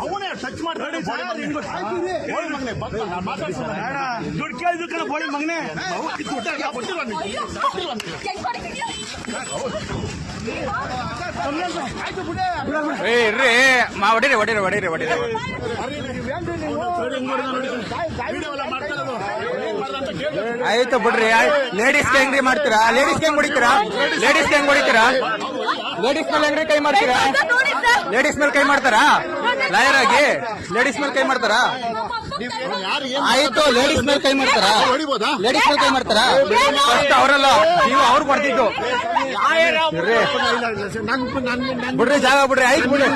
ಅವನೇ ಟಚ್ ಮಾಡ್ತಾರೆ ದುಡ್ಡು ಕೇಳಿದ ಬೋಳಿ ಮಗನೇ ಇರ್ರಿ ಹೊಡೀರಿ ಹೊಡೀರಿ ಹೊಡೀರಿ ಹೊಡೀರಿ ಆಯ್ತು ಬಿಡ್ರಿ. ಲೇಡೀಸ್ಗೆ ಹೆಂಗ್ರಿ ಮಾಡ್ತೀರಾ? ಲೇಡೀಸ್ಗೆ ಹೆಂಗ್ ಹೊಡಿತೀರಾ? ಲೇಡೀಸ್ಗೆ ಹೆಂಗ್ ಹೊಡಿತೀರಾ? ಲೇಡೀಸ್ ಮೇಲೆ ಹೆಂಗ್ರಿ ಕೈ ಮಾಡ್ತೀರಾ? ಲೇಡೀಸ್ ಮೇಲೆ ಕೈ ಮಾಡ್ತಾರಾ? ಲಾಯರ್ ಆಗಿ ಲೇಡೀಸ್ ಮೇಲೆ ಕೈ ಮಾಡ್ತಾರಾ? ಆಯ್ತು, ಲೇಡೀಸ್ ಮೇಲೆ ಕೈ ಮಾಡ್ತಾರಾ? ಲೇಡೀಸ್ ಮೇಲೆ ಕೈ ಮಾಡ್ತಾರಾ? ಫಸ್ಟ್ ಅವರಲ್ಲ, ನೀವು ಅವ್ರು ಬರ್ತಿದ್ದು ಬಿಡ್ರಿ, ಜಾಗ ಬಿಡ್ರಿ. ಆಯ್ತು ಬಿಡ್ರಿ.